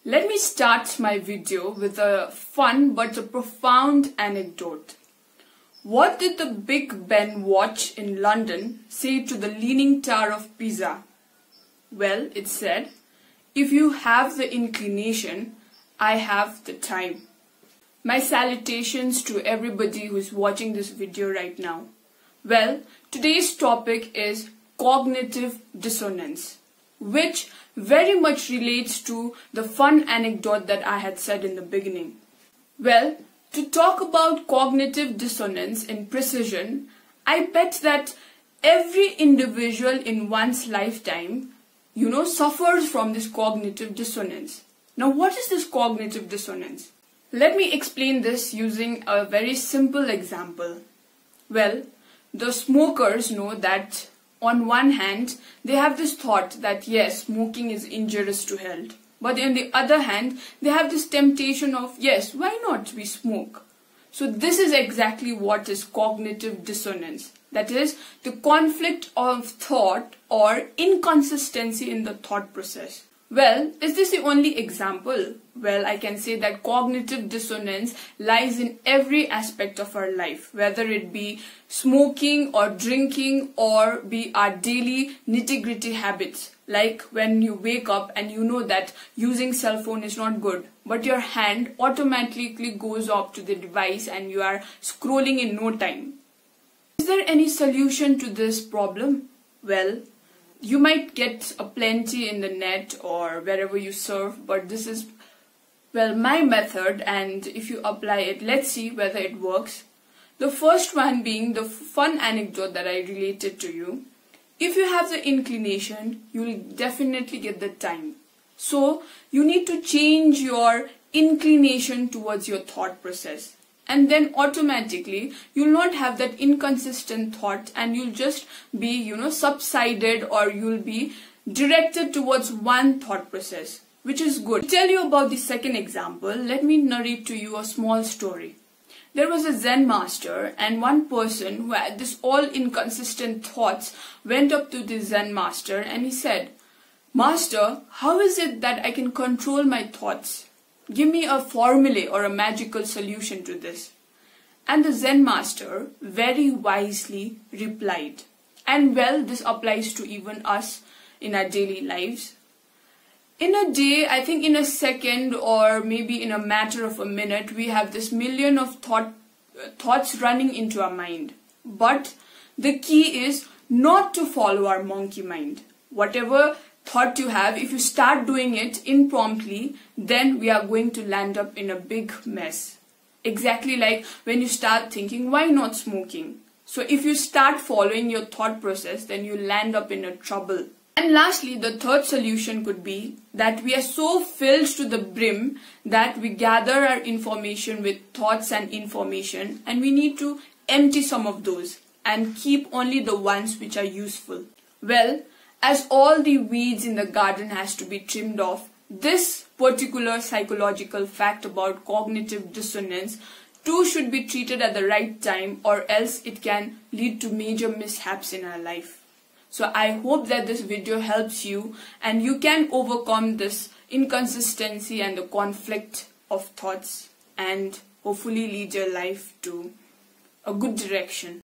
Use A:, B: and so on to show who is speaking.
A: Let me start my video with a fun but a profound anecdote. What did the Big Ben watch in London say to the Leaning Tower of Pisa? Well, it said, "If you have the inclination, I have the time." My salutations to everybody who is watching this video right now. Well, today's topic is cognitive dissonance, which very much relates to the fun anecdote that I had said in the beginning. Well, to talk about cognitive dissonance in precision, I bet that every individual in one's lifetime, suffers from this cognitive dissonance. Now, what is this cognitive dissonance? Let me explain this using a very simple example. Well, the smokers know that on one hand, they have this thought that yes, smoking is injurious to health. But on the other hand, they have this temptation of yes, why not we smoke? So this is exactly what is cognitive dissonance. That is the conflict of thought or inconsistency in the thought process. Well, is this the only example? Well, I can say that cognitive dissonance lies in every aspect of our life, whether it be smoking or drinking or be our daily nitty-gritty habits. Like when you wake up and you know that using cell phone is not good, but your hand automatically goes up to the device and you are scrolling in no time. Is there any solution to this problem? Well, you might get a plenty in the net or wherever you surf, but this is, my method, and if you apply it, let's see whether it works. The first one being the fun anecdote that I related to you. If you have the inclination, you will definitely get the time. So, you need to change your inclination towards your thought process. And then automatically, you'll not have that inconsistent thought and you'll just be, subsided, or you'll be directed towards one thought process, which is good. To tell you about the second example, let me narrate to you a small story. There was a Zen master, and one person who had this all inconsistent thoughts went up to the Zen master and he said, "Master, how is it that I can control my thoughts? Give me a formula or a magical solution to this." And the Zen master very wisely replied, and well, this applies to even us in our daily lives. In a day, I think in a second or maybe in a matter of a minute, we have this million of thoughts running into our mind. But the key is not to follow our monkey mind. Whatever thought you have, if you start doing it impromptly, then we are going to land up in a big mess. Exactly like when you start thinking, why not smoking? So if you start following your thought process, then you land up in a trouble. And lastly, the third solution could be that we are so filled to the brim that we gather our information with thoughts and information, and we need to empty some of those and keep only the ones which are useful. Well, as all the weeds in the garden has to be trimmed off, this particular psychological fact about cognitive dissonance too should be treated at the right time, or else it can lead to major mishaps in our life. So I hope that this video helps you and you can overcome this inconsistency and the conflict of thoughts and hopefully lead your life to a good direction.